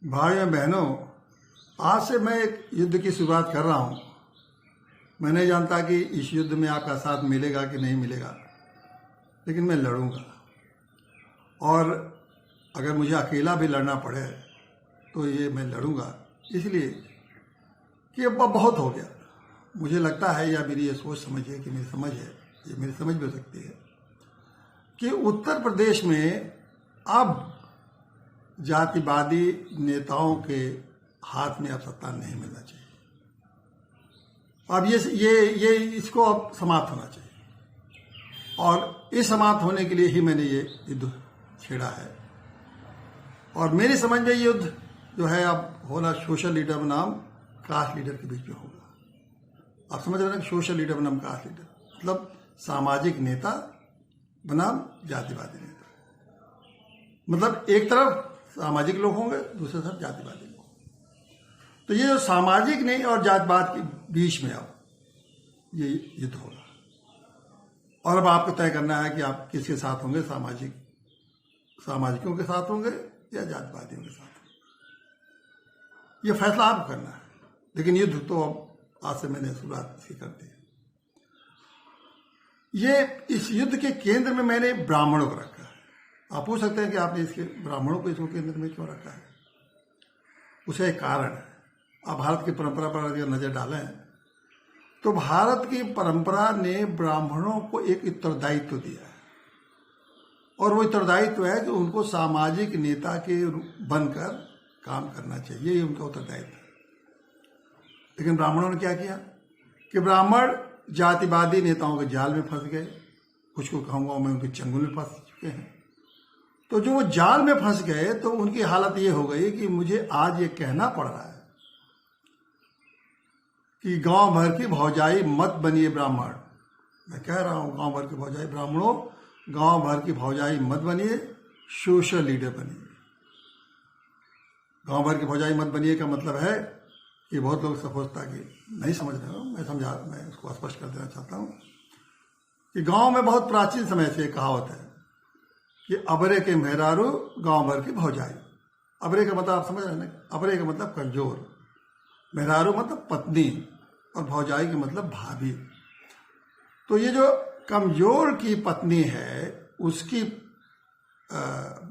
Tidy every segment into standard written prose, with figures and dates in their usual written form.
भाइयों बहनों, आज से मैं एक युद्ध की शुरुआत कर रहा हूँ। मैं नहीं जानता कि इस युद्ध में आपका साथ मिलेगा कि नहीं मिलेगा, लेकिन मैं लड़ूंगा। और अगर मुझे अकेला भी लड़ना पड़े तो ये मैं लड़ूंगा, इसलिए कि अब बहुत हो गया। मुझे लगता है, या मेरी ये सोच समझ है कि मेरी समझ है, ये मेरी समझ भी हो सकती है कि उत्तर प्रदेश में अब जातिवादी नेताओं के हाथ में अब सत्ता नहीं मिलना चाहिए। अब ये इसको अब समाप्त होना चाहिए, और इस समाप्त होने के लिए ही मैंने ये युद्ध छेड़ा है। और मेरी समझ में युद्ध जो है अब होना सोशल लीडर बनाम कास्ट लीडर के बीच में होगा। आप समझ रहे हैं, सोशल लीडर बनाम कास्ट लीडर मतलब सामाजिक नेता बनाम जातिवादी नेता। मतलब एक तरफ सामाजिक लोग होंगे, दूसरी तरफ जातिवादी लोग। तो ये जो सामाजिक नहीं और जातिवाद के बीच में अब ये युद्ध होगा। और अब आपको तय करना है कि आप किसके साथ होंगे, सामाजिकों के साथ होंगे या जातिवादियों के साथ। ये फैसला आपको करना है, लेकिन युद्ध तो अब आज से मैंने शुरुआत इसकी कर दी। ये इस युद्ध के केंद्र में मैंने ब्राह्मणों को रखा है। आप पूछ सकते हैं कि आपने इसके ब्राह्मणों को इसको केंद्र में क्यों रखा है। उसे एक कारण है। आप भारत की परंपरा पर अगर नजर डालें तो भारत की परंपरा ने ब्राह्मणों को एक उत्तरदायित्व दिया है, और वो उत्तरदायित्व है कि उनको सामाजिक नेता के बनकर काम करना चाहिए। ये उनका उत्तरदायित्व है। लेकिन ब्राह्मणों ने क्या किया कि ब्राह्मण जातिवादी नेताओं के जाल में फंस गए। कुछ को कहूँगा मैं उनके चंगुल में फंस चुके हैं। तो जो वो जाल में फंस गए तो उनकी हालत ये हो गई कि मुझे आज ये कहना पड़ रहा है कि गांव भर की भौजाई मत बनिए ब्राह्मण। मैं कह रहा हूं, गांव भर की भौजाई ब्राह्मणों, गांव भर की भौजाई मत बनिए, सोशल लीडर बनिए। गांव भर की भौजाई मत बनिए का मतलब है कि बहुत लोग सोचता कि नहीं समझ रहे हो, मैं उसको स्पष्ट कर देना चाहता हूं कि गांव में बहुत प्राचीन समय से कहावत है कि अबरे के मेहरारू गांव भर की भौजाई। अबरे का मतलब आप समझ रहे हैं ना, अबरे का मतलब कमजोर, मेहरारू मतलब पत्नी, और भौजाई का मतलब भाभी। तो ये जो कमजोर की पत्नी है उसकी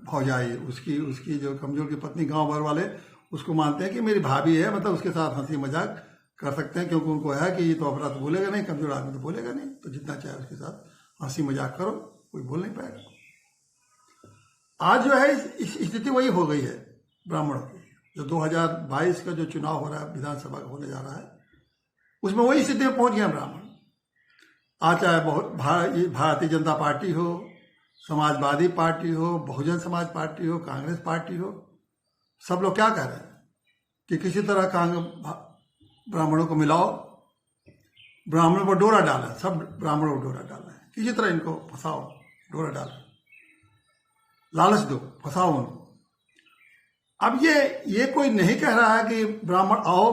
भौजाई, उसकी जो कमजोर की पत्नी, गांव भर वाले उसको मानते हैं कि मेरी भाभी है, मतलब उसके साथ हंसी मजाक कर सकते हैं, क्योंकि उनको है कि ये तो अपराध बोलेगा नहीं, कमजोर आदमी तो बोलेगा नहीं, तो जितना चाहे उसके साथ हंसी मजाक करो, कोई बोल नहीं पाएगा। आज जो है स्थिति वही हो गई है ब्राह्मणों की। जो 2022 का जो चुनाव हो रहा है, विधानसभा का होने जा रहा है, उसमें वही स्थिति में पहुंच गया ब्राह्मण। आज चाहे भारतीय जनता पार्टी हो, समाजवादी पार्टी हो, बहुजन समाज पार्टी हो, कांग्रेस पार्टी हो, सब लोग क्या कह रहे हैं कि किसी तरह ब्राह्मणों को मिलाओ, ब्राह्मणों को डोरा डाला, सब ब्राह्मणों को डोरा डाला है, किसी तरह इनको फंसाओ, डोरा डालो, लालच दो, फंसाओ उनको। अब ये कोई नहीं कह रहा है कि ब्राह्मण आओ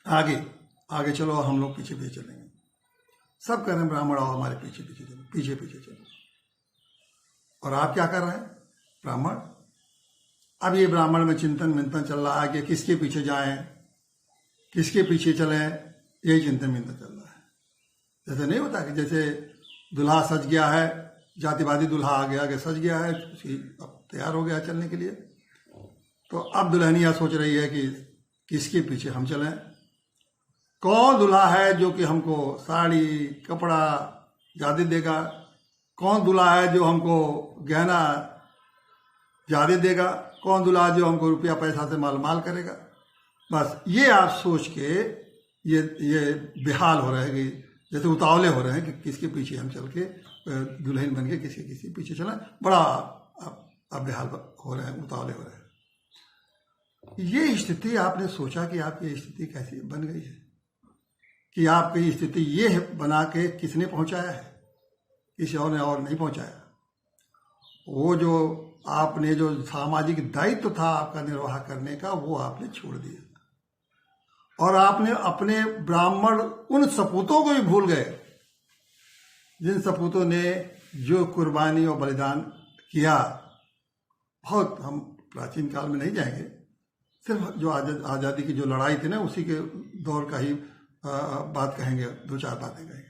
आगे चलो, हम लोग पीछे पीछे चलेंगे। सब कह रहे हैं ब्राह्मण आओ हमारे पीछे पीछे चलो, पीछे पीछे चलो। और आप क्या कर रहे हैं ब्राह्मण? अब ये ब्राह्मण में चिंतन चल रहा है कि किसके पीछे जाएं, किसके पीछे चलें, यही चिंतन चल रहा है। जैसे नहीं होता कि जैसे दुल्हा सज गया है, जातिवादी दुल्हा आगे सज गया है, अब तैयार हो गया चलने के लिए, तो अब दुल्हनिया सोच रही है कि किसके पीछे हम चलें। कौन दूल्हा है जो कि हमको साड़ी कपड़ा ज्यादा देगा, कौन दूल्हा है जो हमको गहना ज्यादा देगा, कौन दूल्हा जो हमको रुपया पैसा से माल करेगा। बस ये आप सोच के ये बेहाल हो रहे हैं, कि जैसे उतावले हो रहे हैं कि किसके पीछे हम चल के दुल्हन बन के किसी पीछे चला। बड़ा अब बेहाल हो रहे हैं, उतावले हो रहे हैं। ये स्थिति आपने सोचा कि आपकी स्थिति कैसी बन गई है, कि आपकी स्थिति ये बना के किसने पहुंचाया है? किसी और ने और नहीं पहुंचाया। वो जो आपने जो सामाजिक दायित्व था आपका निर्वाह करने का, वो आपने छोड़ दिया, और आपने अपने ब्राह्मण उन सपूतों को भी भूल गए जिन सपूतों ने जो कुर्बानी और बलिदान किया। बहुत हम प्राचीन काल में नहीं जाएंगे, सिर्फ जो आज़ादी की जो लड़ाई थी ना उसी के दौर का ही बात कहेंगे, दो चार बातें कहेंगे।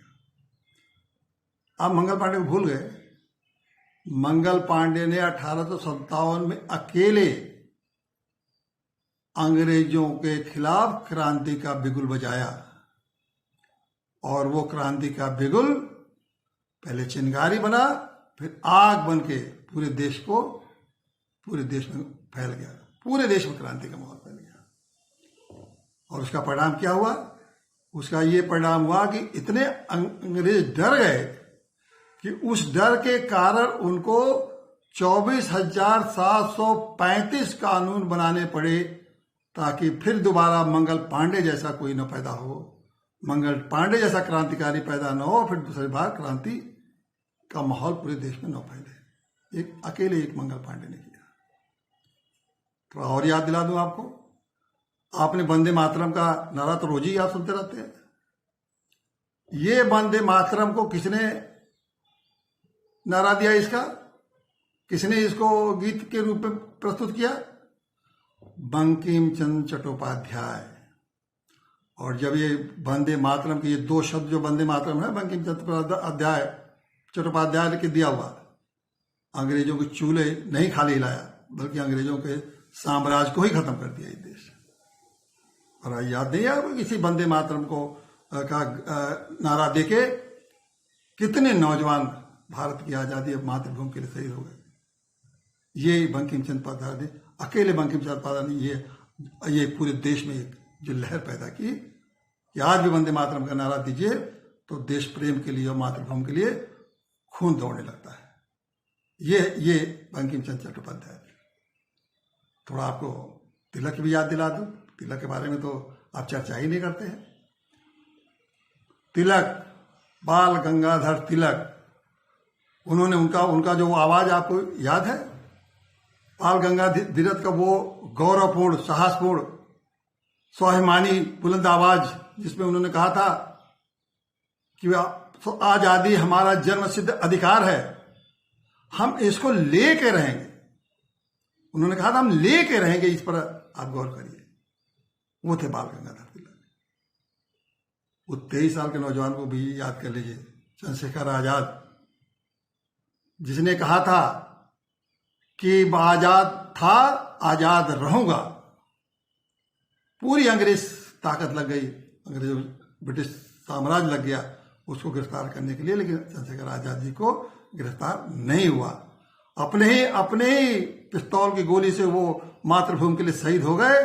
आप मंगल पांडे को भूल गए। मंगल पांडे ने 1857 में अकेले अंग्रेजों के खिलाफ क्रांति का बिगुल बजाया, और वो क्रांति का बिगुल पहले चिंगारी बना, फिर आग बन के पूरे देश में फैल गया। पूरे देश में क्रांति का माहौल फैल गया। और उसका परिणाम क्या हुआ? उसका ये परिणाम हुआ कि इतने अंग्रेज डर गए कि उस डर के कारण उनको 24,735 कानून बनाने पड़े, ताकि फिर दोबारा मंगल पांडे जैसा कोई न पैदा हो, मंगल पांडे जैसा क्रांतिकारी पैदा न हो, फिर दूसरी बार क्रांति का माहौल पूरे देश में न फैले। अकेले एक मंगल पांडे ने किया। थोड़ा और याद दिला दूं आपको, आपने वंदे मातरम का नारा तो रोज ही आप सुनते रहते हैं। ये वंदे मातरम को किसने नारा दिया? इसका किसने इसको गीत के रूप में प्रस्तुत किया? बंकिम चंद्र चट्टोपाध्याय। और जब ये वंदे मातरम के ये दो शब्द जो वंदे मातरम है, बंकिम चंद्र चट्टोपाध्याय ने दिया हुआ, अंग्रेजों के चूल्हे नहीं खाली हिलाया, बल्कि अंग्रेजों के साम्राज्य को ही खत्म कर दिया ये देश। और याद नहीं है किसी वंदे मातरम को का नारा देके कितने नौजवान भारत की आजादी और मातृभूमि के लिए शहीद हो गए। ये बंकिम चंद्र चट्टोपाध्याय ने, अकेले बंकिम चंद्र चट्टोपाध्याय ने ये पूरे देश में एक जो लहर पैदा की कि आज भी वंदे मातरम का नारा दीजिए तो देश प्रेम के लिए और मातृभूमि के लिए खून दौड़ने लगता है। ये बंकिम चंद्र चट्टोपाध्याय। थोड़ा आपको तिलक भी याद दिला दूं। तिलक के बारे में तो आप चर्चा ही नहीं करते हैं। तिलक, बाल गंगाधर तिलक, उन्होंने उनका जो आवाज आपको याद है, बाल गंगाधर का वो गौरवपूर्ण, साहसपूर्ण, स्वाभिमानी बुलंद आवाज, जिसमें उन्होंने कहा था कि आजादी हमारा जन्मसिद्ध अधिकार है, हम इसको लेके रहेंगे। उन्होंने कहा था हम लेके रहेंगे, इस पर आप गौर करिए। वो थे बाल गंगाधर तिलक। वो 23 साल के नौजवान को भी याद कर लीजिए, चंद्रशेखर आजाद, जिसने कहा था कि आजाद था, आजाद रहूंगा। पूरी अंग्रेज ताकत लग गई, अंग्रेजों ब्रिटिश साम्राज्य लग गया उसको गिरफ्तार करने के लिए, लेकिन चंद्रशेखर आजाद जी को गिरफ्तार नहीं हुआ। अपने ही पिस्तौल की गोली से वो मातृभूमि के लिए शहीद हो गए,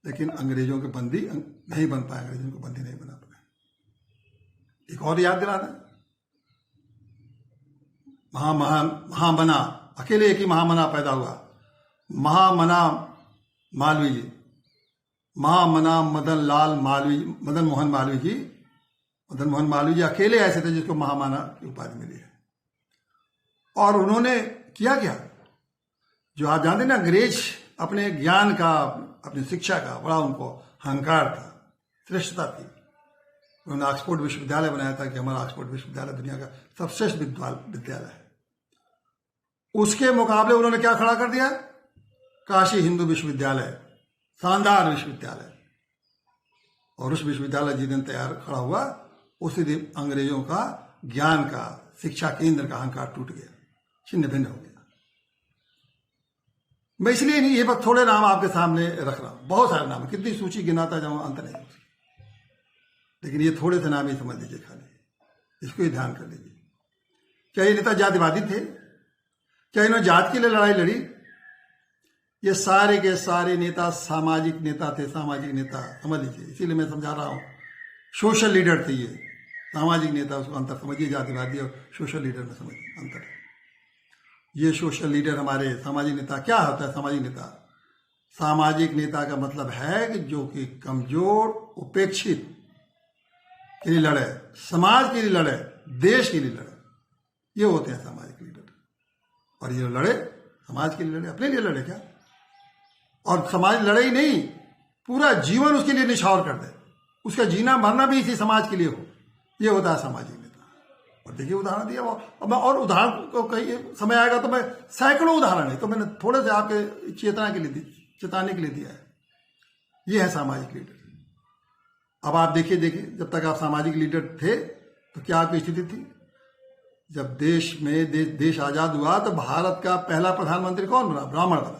लेकिन अंग्रेजों के बंदी नहीं बन पाए, अंग्रेजों को बंदी नहीं बना पाए। एक और याद दिलाना, महामना, अकेले एक ही महामना पैदा हुआ, महामना मालवीय जी, महामना मदन मोहन मालवीय जी अकेले ऐसे थे जिसको महामना की उपाधि मिली है। और उन्होंने किया क्या, जो आप जानते ना, अंग्रेज अपने ज्ञान का, अपनी शिक्षा का बड़ा उनको अहंकार था, श्रेष्ठता थी। उन्होंने ऑक्सफोर्ड विश्वविद्यालय बनाया था कि हमारा ऑक्सफोर्ड विश्वविद्यालय दुनिया का सबश्रेष्ठ विद्यालय है। उसके मुकाबले उन्होंने क्या खड़ा कर दिया? काशी हिंदू विश्वविद्यालय, शानदार विश्वविद्यालय। और उस विश्वविद्यालय जिस दिन तैयार खड़ा हुआ, उसी दिन अंग्रेजों का ज्ञान का, शिक्षा केंद्र का अहंकार टूट गया, छिन्न भिन्न हो गया। मैं इसलिए नहीं, ये बस थोड़े नाम आपके सामने रख रहा हूं, बहुत सारे नाम, कितनी सूची गिनाता जाऊं अंत नहीं, लेकिन ये थोड़े से नाम ही समझ लीजिए, खाली इसको ही ध्यान कर लीजिए। क्या ये नेता जातिवादी थे? क्या इन्होंने जात के लिए लड़ाई लड़ी? ये सारे के सारे नेता सामाजिक नेता थे, सामाजिक नेता समझ लीजिए। इसीलिए मैं समझा रहा हूं, सोशल लीडर थे ये, सामाजिक नेता, उसको अंतर समझिए, जातिवादी और सोशल लीडर में समझिए अंतर। ये सोशल लीडर हमारे, सामाजिक नेता क्या होता है? सामाजिक नेता का मतलब है कि जो कि कमजोर, उपेक्षित के लिए लड़े, समाज के लिए लड़े, देश के लिए लड़े, ये होते हैं सामाजिक लीडर। और ये लड़े, समाज के लिए लड़े, अपने लिए लड़े क्या? और समाज लड़े ही नहीं, पूरा जीवन उसके लिए निछावर कर दे, उसका जीना मरना भी इसी समाज के लिए हो, ये होता है सामाजिक नेता। और देखिए उदाहरण दिया वो। अब मैं और उदाहरण को कहीं समय आएगा तो मैं सैकड़ों उदाहरण है, तो मैंने थोड़े से आपके चेताने के लिए दिया है। ये है सामाजिक लीडर। अब आप देखिए जब तक आप सामाजिक लीडर थे तो क्या आपकी स्थिति थी? जब देश आजाद हुआ तो भारत का पहला प्रधानमंत्री कौन बना? ब्राह्मण बना।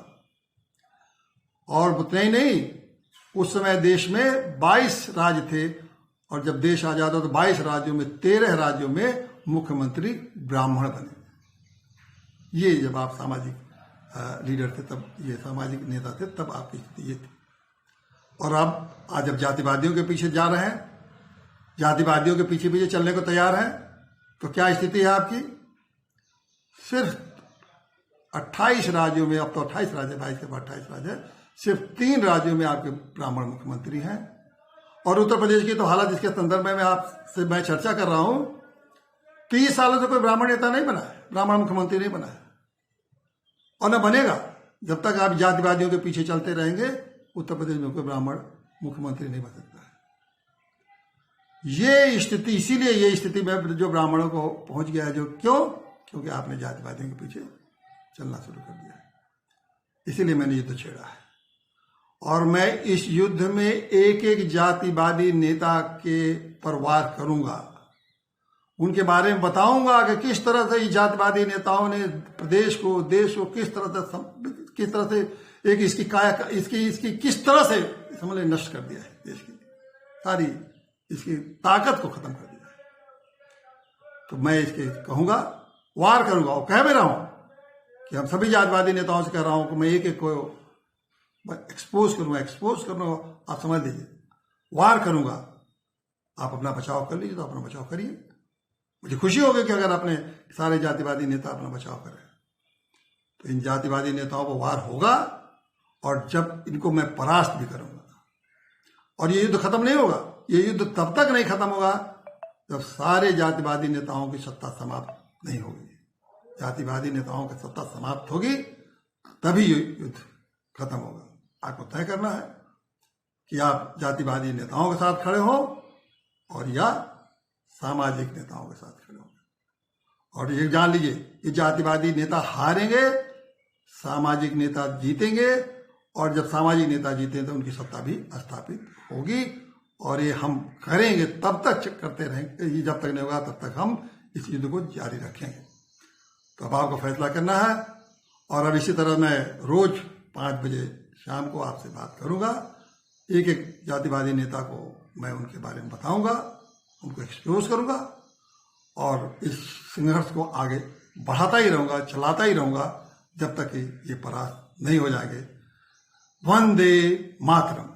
और उतना ही नहीं, उस समय देश में 22 राज्य थे, और जब देश आजाद हुआ तो 22 राज्यों में 13 राज्यों में मुख्यमंत्री ब्राह्मण बने। ये जब आप सामाजिक लीडर थे, तब ये सामाजिक नेता थे, तब आपकी स्थिति ये थी। और अब आज जब जातिवादियों के पीछे जा रहे हैं, जातिवादियों के पीछे पीछे चलने को तैयार हैं, तो क्या स्थिति है आपकी? सिर्फ 28 राज्यों में, अब तो 28 राज्य, 22 के बाद 28 राज्य है, सिर्फ 3 राज्यों में आपके ब्राह्मण मुख्यमंत्री हैं। और उत्तर प्रदेश की तो हालत जिसके संदर्भ में आपसे मैं चर्चा कर रहा हूं, 30 सालों से कोई ब्राह्मण नेता नहीं बना है, ब्राह्मण मुख्यमंत्री नहीं बना है, और न बनेगा। जब तक आप जातिवादियों के पीछे चलते रहेंगे, उत्तर प्रदेश में कोई ब्राह्मण मुख्यमंत्री नहीं बन सकता है। ये स्थिति, इसीलिए ये स्थिति में जो ब्राह्मणों को पहुंच गया है, जो क्योंकि आपने जातिवादियों के पीछे चलना शुरू कर दिया है। इसीलिए मैंने युद्ध छेड़ा है, और मैं इस युद्ध में एक एक जातिवादी नेता के पर वार करूंगा, उनके बारे में बताऊंगा कि किस तरह से जातिवादी नेताओं ने प्रदेश को, देश को किस तरह से एक इसकी काया, इसकी किस तरह से समझ ले नष्ट कर दिया है, देश की सारी इसकी ताकत को खत्म कर दिया है। तो मैं इसके कहूंगा, वार करूंगा, और कह भी रहा हूं कि हम सभी जातिवादी नेताओं से कह रहा हूं कि मैं एक एक को एक्सपोज करूंगा। आप समझ लीजिए, वार करूंगा। आप अपना बचाव कर लीजिए तो अपना बचाव करिए। मुझे खुशी होगी कि अगर अपने सारे जातिवादी नेता अपना बचाव करें, तो इन जातिवादी नेताओं को वार होगा, और जब इनको मैं परास्त भी करूंगा। और ये युद्ध खत्म नहीं होगा, ये युद्ध तब तक नहीं खत्म होगा जब सारे जातिवादी नेताओं की सत्ता समाप्त नहीं होगी। जातिवादी नेताओं की सत्ता समाप्त होगी तभी ये युद्ध खत्म होगा। आपको तय करना है कि आप जातिवादी नेताओं के साथ खड़े हो और या सामाजिक नेताओं के साथ खड़े हो। और ये जान लीजिए, ये जातिवादी नेता हारेंगे, सामाजिक नेता जीतेंगे, और जब सामाजिक नेता जीते तो उनकी सत्ता भी स्थापित होगी। और ये हम करेंगे, तब तक करते रहेंगे, ये जब तक नहीं होगा तब तक हम इस युद्ध को जारी रखेंगे। तो अब आपको फैसला करना है। और अब इसी तरह मैं रोज 5 बजे शाम को आपसे बात करूंगा। एक एक जातिवादी नेता को मैं उनके बारे में बताऊंगा, उनको एक्सपोज करूंगा, और इस संघर्ष को आगे बढ़ाता ही रहूंगा, चलाता ही रहूंगा, जब तक कि ये परास्त नहीं हो जाएंगे। वंदे मातरम।